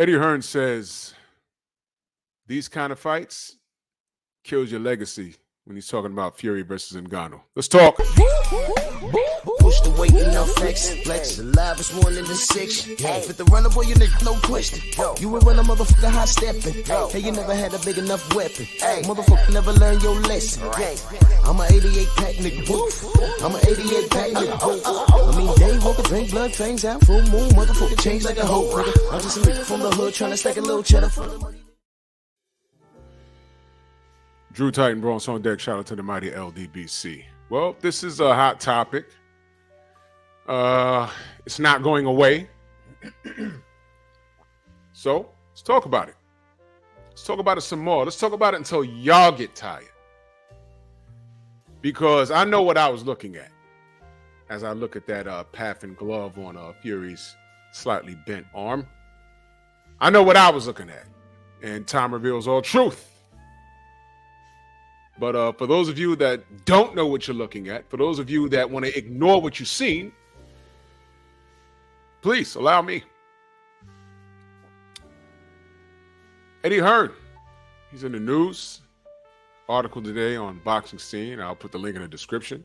Eddie Hearn says these kind of fights kills your legacy when he's talking about Fury versus Ngannou. Let's talk. Push the weight and no flex. Flex alive is one in the six. Fit the runner, boy, you nigga, no question. You ain't run a motherfucker high stepping. Hey, you never had a big enough weapon. Motherfucker never learned your lesson. I'm a 88 pack nigga. I'm a 88 pack nigga. I mean, day walker, drink blood, fangs out, full moon. Motherfucker change like a hoe. I'm just a nigga from the hood trying to stack a little cheddar for the money. Drew Titan Bronx on deck. Shout out to the mighty LDBC. Well, this is a hot topic. It's not going away. So let's talk about it. Let's talk about it some more. Let's talk about it until y'all get tired. Because I know what I was looking at as I look at that Paffin glove on Fury's slightly bent arm. I know what I was looking at. And time reveals all truth. But for those of you that don't know what you're looking at, for those of you that want to ignore what you've seen, please allow me. Eddie Hearn, he's in the news. Article today on Boxing Scene. I'll put the link in the description.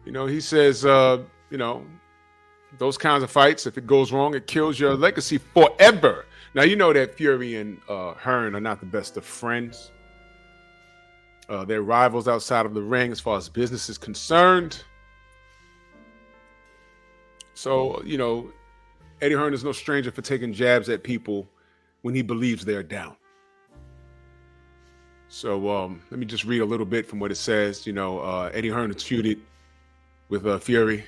You know, he says, those kinds of fights, if it goes wrong, it kills your legacy forever. Now, you know that Fury and Hearn are not the best of friends. They're rivals outside of the ring as far as business is concerned. So, you know, Eddie Hearn is no stranger for taking jabs at people when he believes they're down. So let me just read a little bit from what it says. You know, Eddie Hearn is feuded with Fury,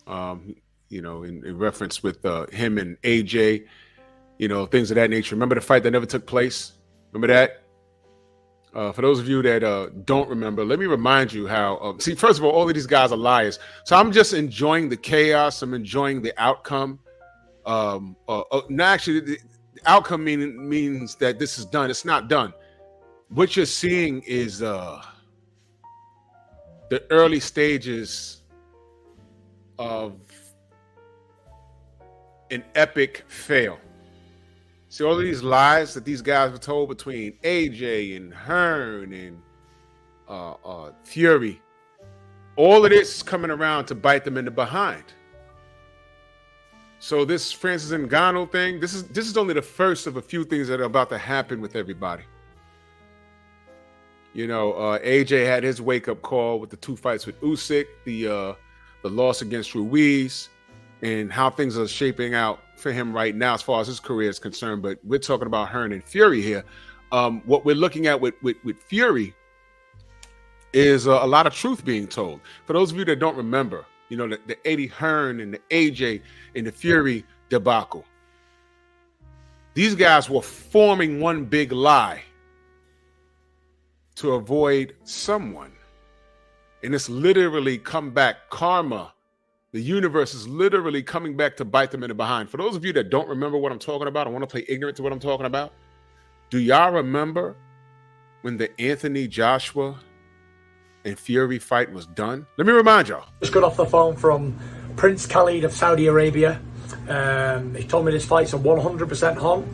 in reference with him and AJ, things of that nature. Remember the fight that never took place? Remember that? For those of you that don't remember, let me remind you how, first of all of these guys are liars. So I'm just enjoying the chaos. I'm enjoying the outcome. The outcome means that this is done. It's not done. What you're seeing is the early stages of an epic fail. See, all of these lies that these guys were told between AJ and Hearn and Fury, all of this is coming around to bite them in the behind. So this Francis Ngannou thing, this is only the first of a few things that are about to happen with everybody. AJ had his wake-up call with the 2 fights with Usyk, the loss against Ruiz, and how things are shaping out for him right now as far as his career is concerned. But we're talking about Hearn and Fury here. What we're looking at with Fury is a lot of truth being told. For those of you that don't remember, the Eddie Hearn and the AJ and the Fury debacle. These guys were forming one big lie to avoid someone. And it's literally come back karma. The universe is literally coming back to bite them in the behind. For those of you that don't remember what I'm talking about, I want to play ignorant to what I'm talking about. Do y'all remember when the Anthony Joshua and Fury fight was done? Let me remind y'all. Just got off the phone from Prince Khalid of Saudi Arabia. He told me this fight's a 100% on.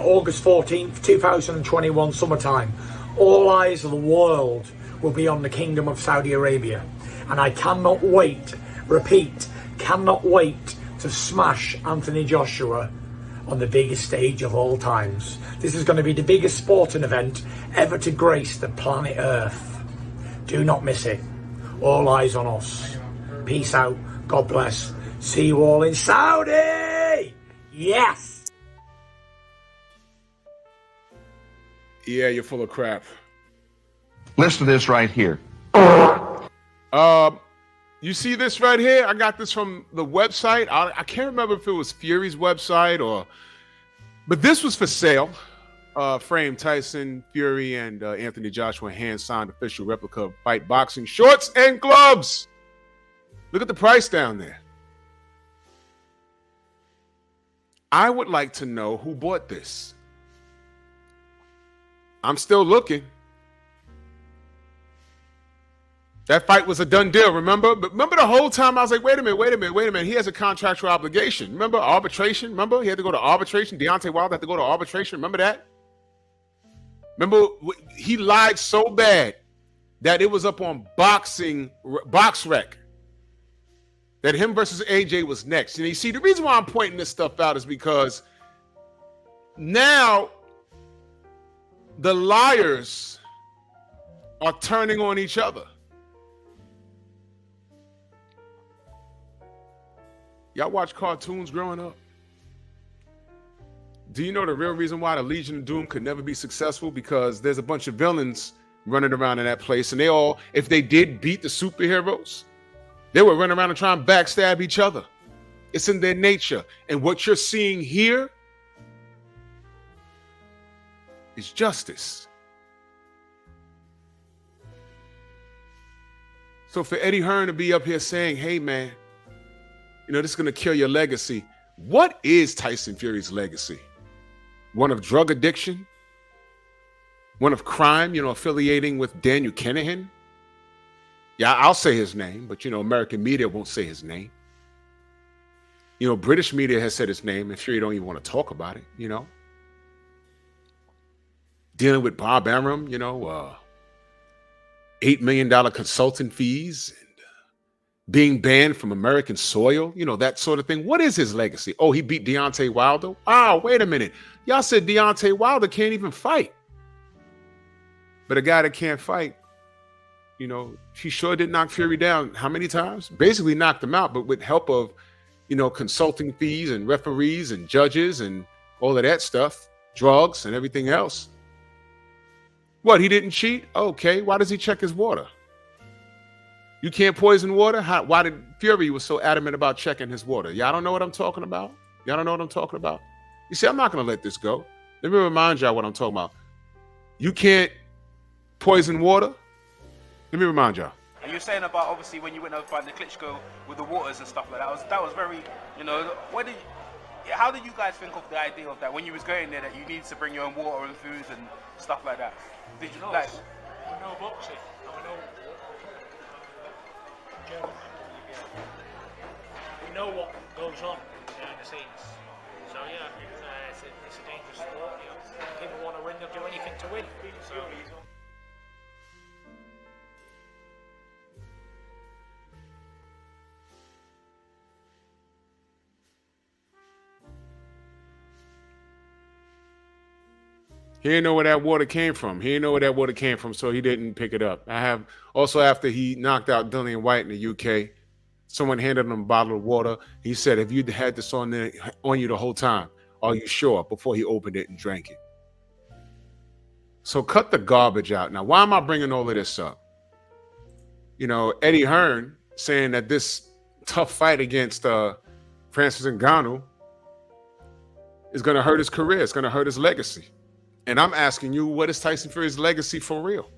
August 14th, 2021, summertime. All eyes of the world will be on the Kingdom of Saudi Arabia. And I cannot wait, repeat, cannot wait to smash Anthony Joshua on the biggest stage of all times. This is going to be the biggest sporting event ever to grace the planet Earth. Do not miss it. All eyes on us. Peace out. God bless. See you all in Saudi. Yes. Yeah, you're full of crap. Listen to this right here. You see this right here? I got this from the website. I can't remember if it was Fury's website but this was for sale. Frame Tyson, Fury, and Anthony Joshua hand-signed official replica of Fight Boxing shorts and gloves. Look at the price down there. I would like to know who bought this. I'm still looking. That fight was a done deal, remember? But remember the whole time I was like, wait a minute. He has a contractual obligation. Remember arbitration? Remember he had to go to arbitration? Deontay Wilder had to go to arbitration. Remember that? Remember he lied so bad that it was up on BoxRec that him versus AJ was next. And you see, the reason why I'm pointing this stuff out is because now the liars are turning on each other. Y'all watch cartoons growing up? Do you know the real reason why the Legion of Doom could never be successful? Because there's a bunch of villains running around in that place, and they all, if they did beat the superheroes, they would run around and try and backstab each other. It's in their nature. And what you're seeing here is justice. So for Eddie Hearn to be up here saying, hey, man, you know, this is going to kill your legacy. What is Tyson Fury's legacy? One of drug addiction? One of crime, you know, affiliating with Daniel Kinahan? Yeah, I'll say his name, but, you know, American media won't say his name. You know, British media has said his name, and Fury don't even want to talk about it, you know. Dealing with Bob Arum, you know, $8 million consulting fees, and being banned from American soil, you know, that sort of thing. What is his legacy? Oh, he beat Deontay Wilder? Oh, wait a minute. Y'all said Deontay Wilder can't even fight. But a guy that can't fight, you know, he sure did knock Fury down how many times? Basically knocked him out, but with help of, you know, consulting fees and referees and judges and all of that stuff, drugs and everything else. What, he didn't cheat? Okay, why does he check his water? You can't poison water? Why did Fury was so adamant about checking his water? Y'all don't know what I'm talking about? Y'all don't know what I'm talking about? You see, I'm not going to let this go. Let me remind y'all what I'm talking about. You can't poison water? Let me remind y'all. And you're saying about, obviously, when you went over by the Klitschko with the waters and stuff like that, that was very, you know, how did you guys think of the idea of that when you was going there, that you needed to bring your own water and food and stuff like that? Did you, like... We know boxing, and we know... We know what goes on behind the scenes. So yeah, it's a dangerous sport. You know, people want to win, they'll do anything to win. So. He didn't know where that water came from. So he didn't pick it up. I have also, after he knocked out Dillian White in the UK, someone handed him a bottle of water. He said, "Have you had this on you the whole time? Are you sure?" Before he opened it and drank it. So cut the garbage out. Now, why am I bringing all of this up? You know, Eddie Hearn saying that this tough fight against Francis Ngannou is going to hurt his career. It's going to hurt his legacy. And I'm asking you, what is Tyson Fury's legacy for real?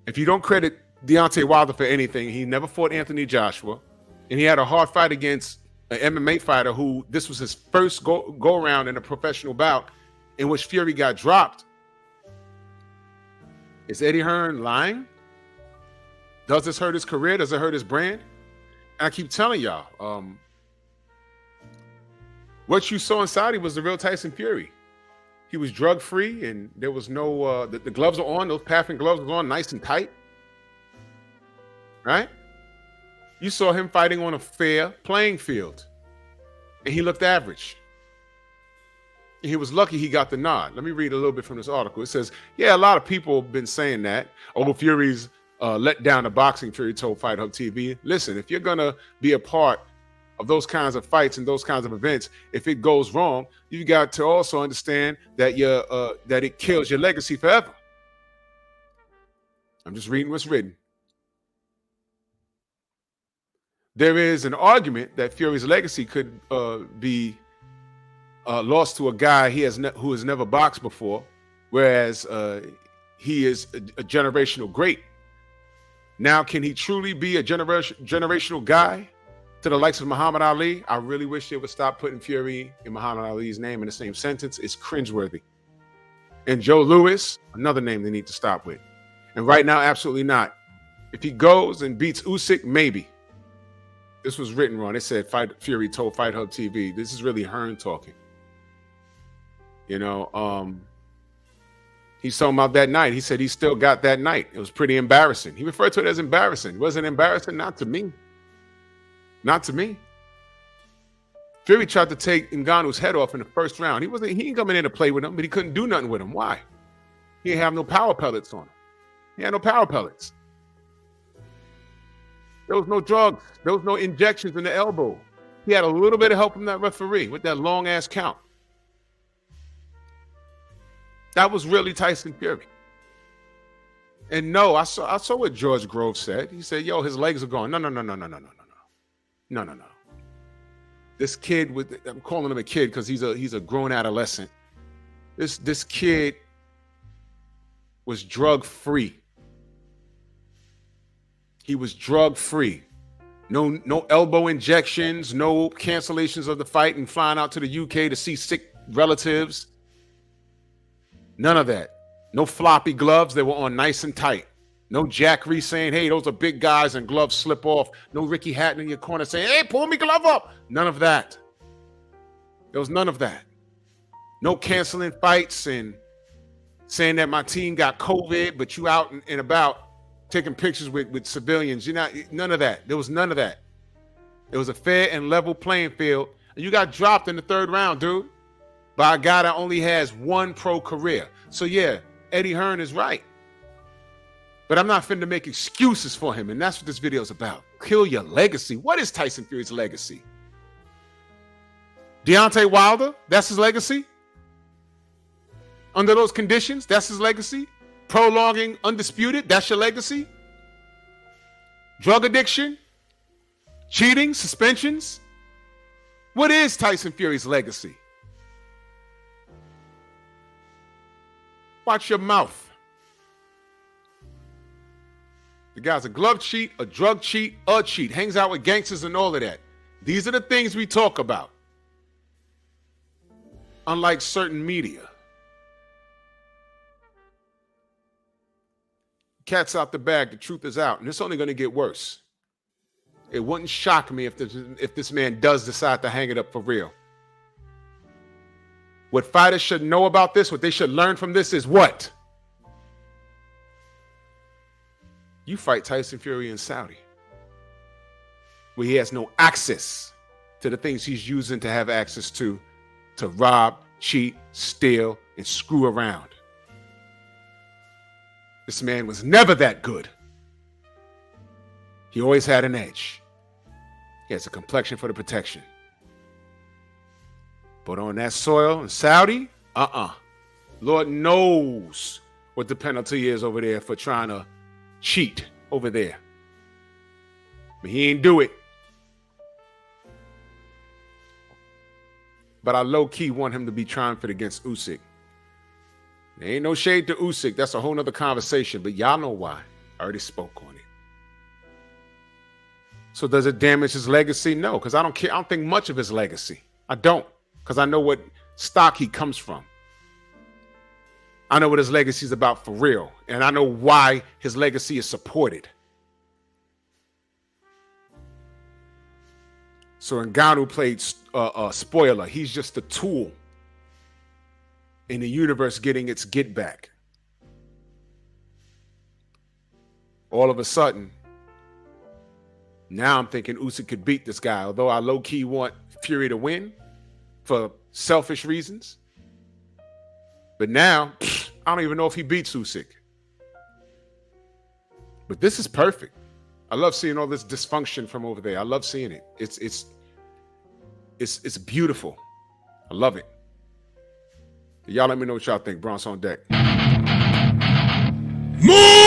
If you don't credit Deontay Wilder for anything, he never fought Anthony Joshua, and he had a hard fight against an MMA fighter who this was his first go around in a professional bout in which Fury got dropped. Is Eddie Hearn lying? Does this hurt his career? Does it hurt his brand? And I keep telling y'all, what you saw in Saudi was the real Tyson Fury. He was drug-free, and there was no, the gloves are on, those Paffin gloves were on nice and tight, right? You saw him fighting on a fair playing field, and he looked average. And he was lucky he got the nod. Let me read a little bit from this article. It says, yeah, a lot of people have been saying that. Oh, Fury's let down the boxing, Fury told Fight Hub TV. Listen, if you're going to be a part of those kinds of fights and those kinds of events, if it goes wrong, you got to also understand that that it kills your legacy forever. I'm just reading what's written. There is an argument that Fury's legacy could be lost to a guy who has never boxed before, whereas he is a generational great. Now, can he truly be a generational guy? To the likes of Muhammad Ali, I really wish they would stop putting Fury and Muhammad Ali's name in the same sentence. It's cringeworthy. And Joe Louis, another name they need to stop with. And right now, absolutely not. If he goes and beats Usyk, maybe. This was written wrong. It said Fury told Fight Hub TV. This is really Hearn talking. You know, he's talking about that night. He said he still got that night. It was pretty embarrassing. He referred to it as embarrassing. It wasn't embarrassing? Not to me. Not to me. Fury tried to take Ngannou's head off in the first round. He ain't coming in to play with him, but he couldn't do nothing with him. Why? He didn't have no power pellets on him. He had no power pellets. There was no drugs. There was no injections in the elbow. He had a little bit of help from that referee with that long-ass count. That was really Tyson Fury. And no, I saw what George Grove said. He said, yo, his legs are gone. No. This kid, I'm calling him a kid because he's a grown adolescent. This kid was drug-free. He was drug-free. No elbow injections, no cancellations of the fight and flying out to the UK to see sick relatives. None of that. No floppy gloves. They were on nice and tight. No Jack Reese saying, hey, those are big guys and gloves slip off. No Ricky Hatton in your corner saying, hey, pull me glove up. None of that. There was none of that. No canceling fights and saying that my team got COVID, but you out and about taking pictures with civilians. None of that. There was none of that. It was a fair and level playing field. And you got dropped in the third round, dude, by a guy that only has one pro career. So yeah, Eddie Hearn is right. But I'm not finna make excuses for him, and that's what this video is about. Kill your legacy. What is Tyson Fury's legacy? Deontay Wilder, that's his legacy? Under those conditions, that's his legacy? Prolonging undisputed, that's your legacy? Drug addiction? Cheating? Suspensions? What is Tyson Fury's legacy? Watch your mouth. The guy's a glove cheat, a drug cheat, a cheat. Hangs out with gangsters and all of that. These are the things we talk about. Unlike certain media. Cat's out the bag, the truth is out. And it's only going to get worse. It wouldn't shock me if this man does decide to hang it up for real. What fighters should know about this, what they should learn from this is what? You fight Tyson Fury in Saudi, where he has no access to the things he's using to have access to rob, cheat, steal, and screw around. This man was never that good. He always had an edge. He has a complexion for the protection. But on that soil in Saudi, Lord knows what the penalty is over there for trying to cheat over there. But he ain't do it. But I low-key want him to be triumphant against Usyk. There ain't no shade to Usyk. That's a whole nother conversation. But y'all know why. I already spoke on it. So does it damage his legacy? No, because I don't care. I don't think much of his legacy. I don't. Because I know what stock he comes from. I know what his legacy is about for real. And I know why his legacy is supported. So Ngannou played spoiler. He's just a tool in the universe getting its get back. All of a sudden, now I'm thinking Usyk could beat this guy. Although I low-key want Fury to win for selfish reasons. But now, I don't even know if he beats Usyk. But this is perfect. I love seeing all this dysfunction from over there. I love seeing it. It's beautiful. I love it. Y'all let me know what y'all think. Bronx on deck. Move!